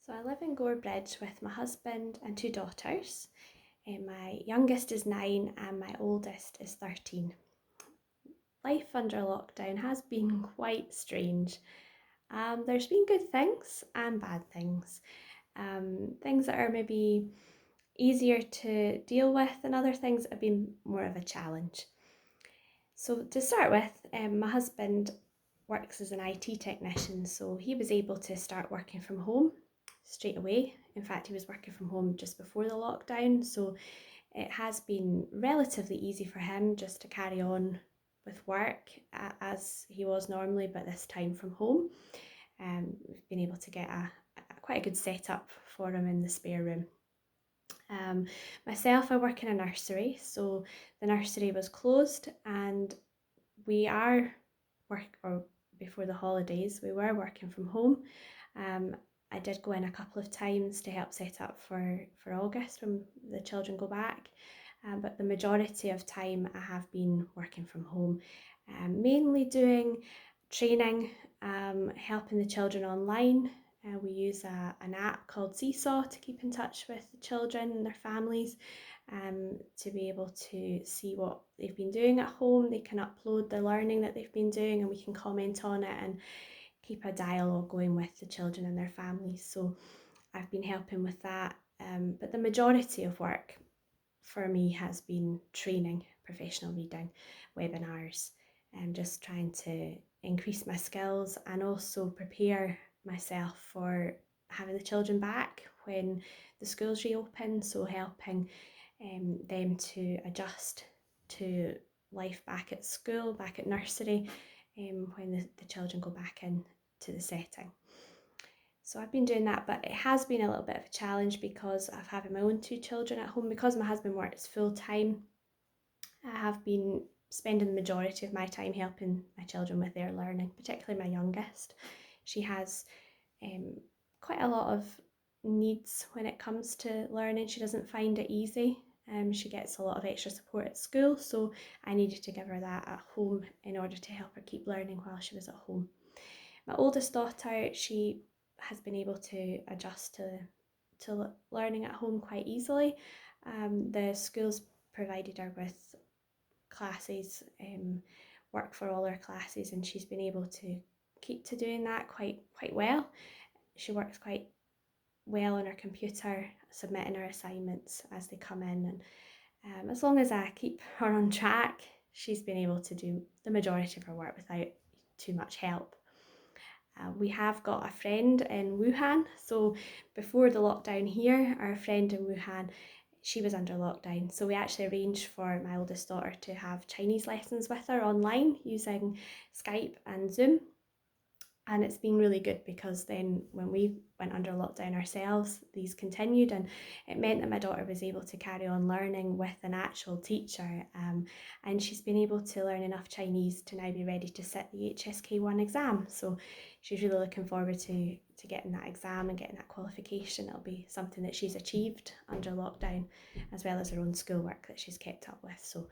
So I live in Gorebridge with my husband and two daughters. My youngest is 9 and my oldest is 13. Life under lockdown has been quite strange. There's been good things and bad things. Things that are maybe easier to deal with and other things that have been more of a challenge. So to start with, my husband works as an IT technician, so he was able to start working from home straight away. In fact, he was working from home just before the lockdown, so it has been relatively easy for him just to carry on with work as he was normally, but this time from home. We've been able to get a quite a good setup for him in the spare room. Myself, I work in a nursery, so the nursery was closed and we are before the holidays, we were working from home. I did go in a couple of times to help set up for August when the children go back, but the majority of time I have been working from home, mainly doing training, helping the children online. We use an app called Seesaw to keep in touch with the children and their families, to be able to see what they've been doing at home. They can upload the learning that they've been doing and we can comment on it and keep a dialogue going with the children and their families. So I've been helping with that, but the majority of work for me has been training, professional reading, webinars, and just trying to increase my skills and also prepare myself for having the children back when the schools reopen, so helping them to adjust to life back at school, back at nursery, when the children go back into the setting. So I've been doing that, but it has been a little bit of a challenge because of having my own two children at home. Because my husband works full time, I have been spending the majority of my time helping my children with their learning, particularly my youngest. She has quite a lot of needs when it comes to learning. She doesn't find it easy. She gets a lot of extra support at school, so I needed to give her that at home in order to help her keep learning while she was at home. My oldest daughter, she has been able to adjust to learning at home quite easily. The schools provided her with classes, work for all her classes, and she's been able to keep to doing that quite well. She works quite well on her computer, submitting her assignments as they come in, and as long as I keep her on track, she's been able to do the majority of her work without too much help. We have got a friend in Wuhan, so before the lockdown here, our friend in Wuhan, she was under lockdown, so we actually arranged for my oldest daughter to have Chinese lessons with her online using Skype and Zoom. And it's been really good because then when we went under lockdown ourselves, these continued, and it meant that my daughter was able to carry on learning with an actual teacher, and she's been able to learn enough Chinese to now be ready to sit the HSK1 exam. So she's really looking forward to getting that exam and getting that qualification. It'll be something that she's achieved under lockdown, as well as her own schoolwork that she's kept up with. So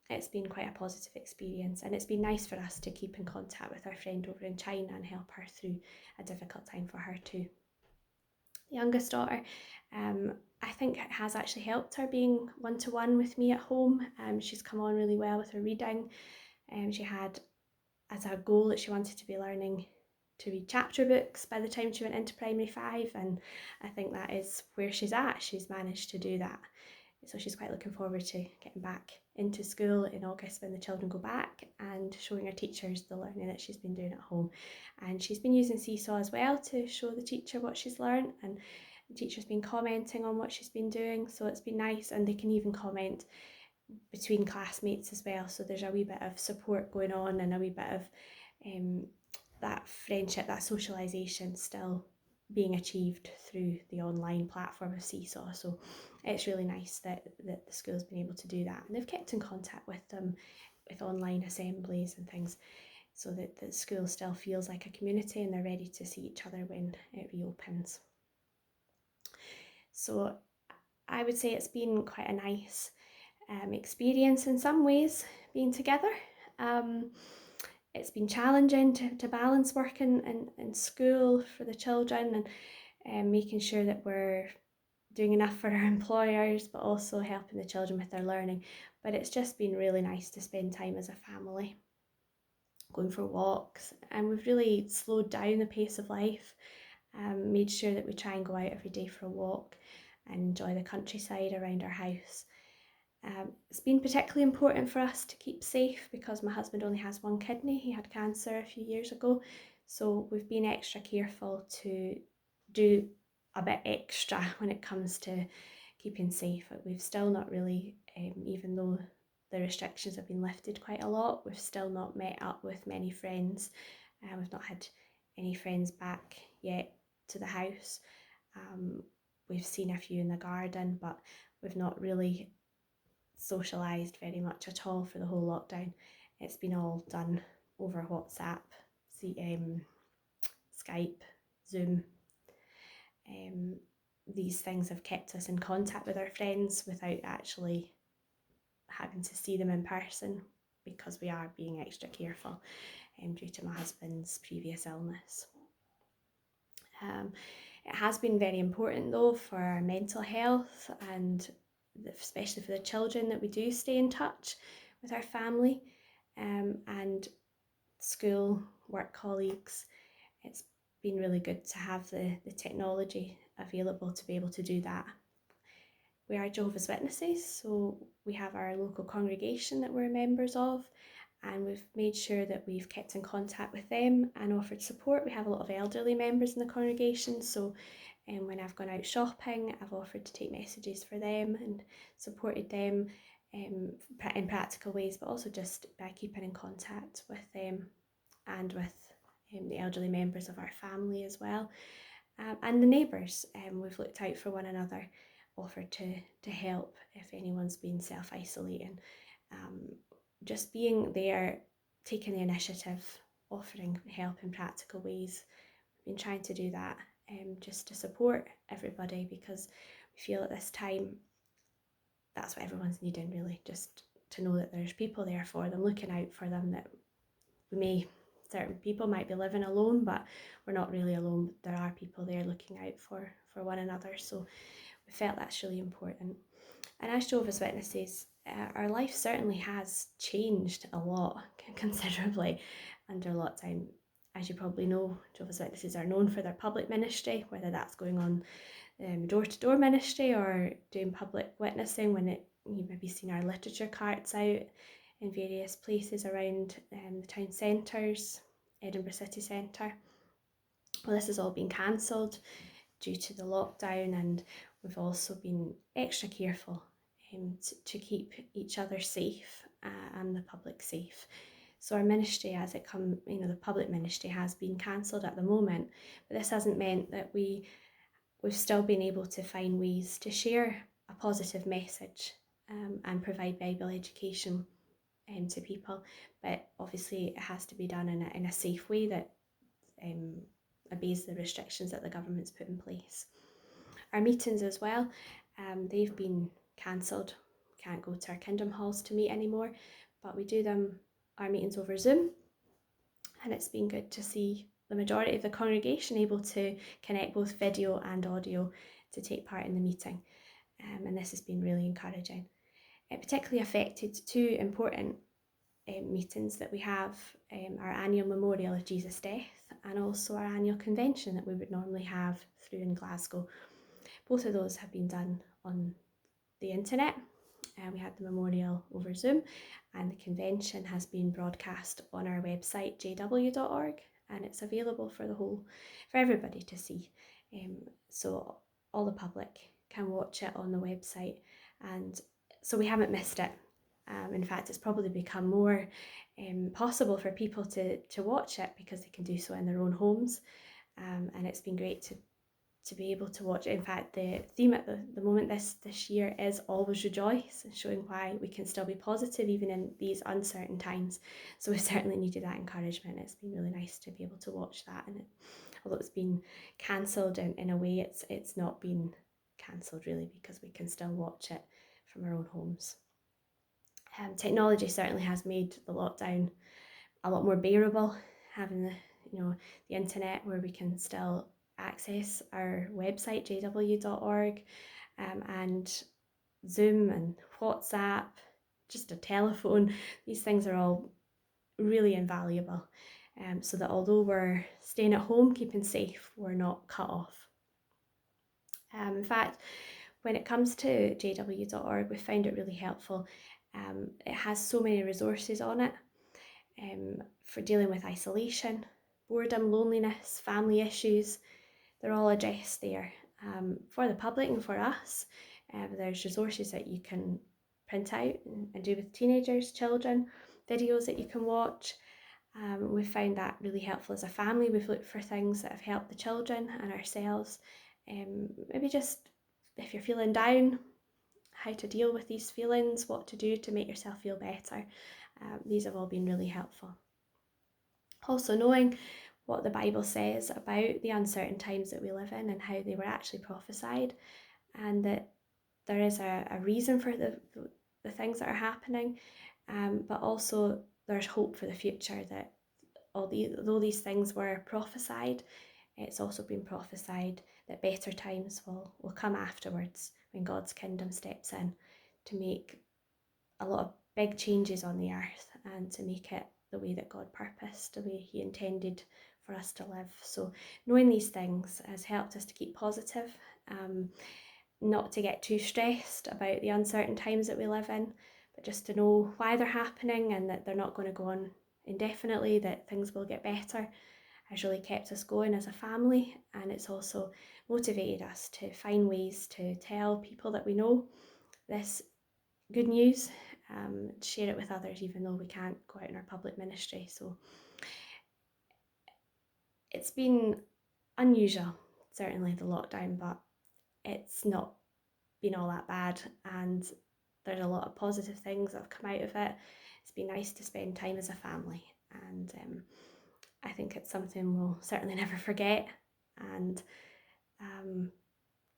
it's been quite a positive experience, and it's been nice for us to keep in contact with our friend over in China and help her through a difficult time for her too. The youngest daughter, I think it has actually helped her being one-to-one with me at home. She's come on really well with her reading. She had as a goal that she wanted to be learning to read chapter books by the time she went into primary 5, and I think that is where she's at. She's managed to do that. So she's quite looking forward to getting back into school in August when the children go back and showing her teachers the learning that she's been doing at home. And she's been using Seesaw as well to show the teacher what she's learned, and the teacher's been commenting on what she's been doing, so it's been nice, and they can even comment between classmates as well, so there's a wee bit of support going on and a wee bit of that friendship, that socialisation still being achieved through the online platform of Seesaw. So it's really nice that the school's been able to do that, and they've kept in contact with them with online assemblies and things, so that the school still feels like a community and they're ready to see each other when it reopens. So I would say it's been quite a nice experience in some ways being together. It's been challenging to balance work and school for the children, and making sure that we're doing enough for our employers, but also helping the children with their learning. But it's just been really nice to spend time as a family, going for walks, and we've really slowed down the pace of life, made sure that we try and go out every day for a walk and enjoy the countryside around our house. It's been particularly important for us to keep safe because my husband only has one kidney. He had cancer a few years ago, so we've been extra careful to do a bit extra when it comes to keeping safe. We've still not really, even though the restrictions have been lifted quite a lot, we've still not met up with many friends. We've not had any friends back yet to the house. We've seen a few in the garden, but we've not really socialised very much at all for the whole lockdown. It's been all done over WhatsApp, Skype, Zoom. These things have kept us in contact with our friends without actually having to see them in person, because we are being extra careful due to my husband's previous illness. It has been very important though for our mental health, and especially for the children, that we do stay in touch with our family and school, work colleagues. It's been really good to have the technology available to be able to do that. We are Jehovah's Witnesses, so we have our local congregation that we're members of, and we've made sure that we've kept in contact with them and offered support. We have a lot of elderly members in the congregation, so when I've gone out shopping, I've offered to take messages for them and supported them in practical ways, but also just by keeping in contact with them and with the elderly members of our family as well. And the neighbours, we've looked out for one another, offered to help if anyone's been self-isolating. Just being there, taking the initiative, offering help in practical ways. We've been trying to do that just to support everybody, because we feel at this time that's what everyone's needing, really, just to know that there's people there for them, looking out for them, that certain people might be living alone, but we're not really alone. There are people there looking out for one another, so we felt that's really important. And as Jehovah's Witnesses, our life certainly has changed a lot, considerably, under lockdown. As you probably know, Jehovah's Witnesses are known for their public ministry, whether that's going on door-to-door ministry or doing public witnessing when you've maybe seen our literature carts out in various places around the town centres, Edinburgh city centre. Well, this has all been cancelled due to the lockdown, and we've also been extra careful to keep each other safe and the public safe. So our ministry, the public ministry has been cancelled at the moment, but this hasn't meant that we've still been able to find ways to share a positive message and provide Bible education to people. But obviously it has to be done in a safe way that obeys the restrictions that the government's put in place. Our meetings as well, they've been cancelled. Can't go to our Kingdom halls to meet anymore, but we do our meetings over Zoom, and it's been good to see the majority of the congregation able to connect both video and audio to take part in the meeting, and this has been really encouraging. It particularly affected two important meetings that we have, our annual memorial of Jesus' death and also our annual convention that we would normally have through in Glasgow. Both of those have been done on the internet. We had the memorial over Zoom, and the convention has been broadcast on our website jw.org, and it's available for everybody to see. So all the public can watch it on the website, and so we haven't missed it. In fact, it's probably become more possible for people to watch it because they can do so in their own homes, and it's been great to be able to watch it. In fact, the theme at the moment this year is Always Rejoice, showing why we can still be positive even in these uncertain times. So we certainly needed that encouragement. It's been really nice to be able to watch that, and although it's been cancelled in a way, it's not been cancelled really, because we can still watch it from our own homes. Technology certainly has made the lockdown a lot more bearable, having the internet where we can still access our website, jw.org, and Zoom and WhatsApp, just a telephone. These things are all really invaluable, so that although we're staying at home, keeping safe, we're not cut off. In fact, when it comes to jw.org, we found it really helpful. It has so many resources on it for dealing with isolation, boredom, loneliness, family issues. They're all addressed there for the public and for us. There's resources that you can print out and do with teenagers, children, videos that you can watch. We found that really helpful as a family. We've looked for things that have helped the children and ourselves. Maybe just if you're feeling down, how to deal with these feelings, what to do to make yourself feel better. These have all been really helpful. Also, knowing what the Bible says about the uncertain times that we live in and how they were actually prophesied, and that there is a reason for the things that are happening, but also there's hope for the future, that although these things were prophesied, it's also been prophesied that better times will come afterwards, when God's kingdom steps in to make a lot of big changes on the earth and to make it the way that God purposed, the way He intended for us to live. So knowing these things has helped us to keep positive, not to get too stressed about the uncertain times that we live in, but just to know why they're happening and that they're not going to go on indefinitely, that things will get better, has really kept us going as a family. And it's also motivated us to find ways to tell people that we know this good news, share it with others, even though we can't go out in our public ministry. So it's been unusual, certainly the lockdown, but it's not been all that bad, and there's a lot of positive things that have come out of it. It's been nice to spend time as a family, and I think it's something we'll certainly never forget, and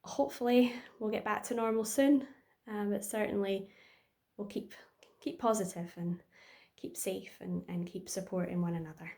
hopefully we'll get back to normal soon, but certainly we'll keep positive and keep safe and keep supporting one another.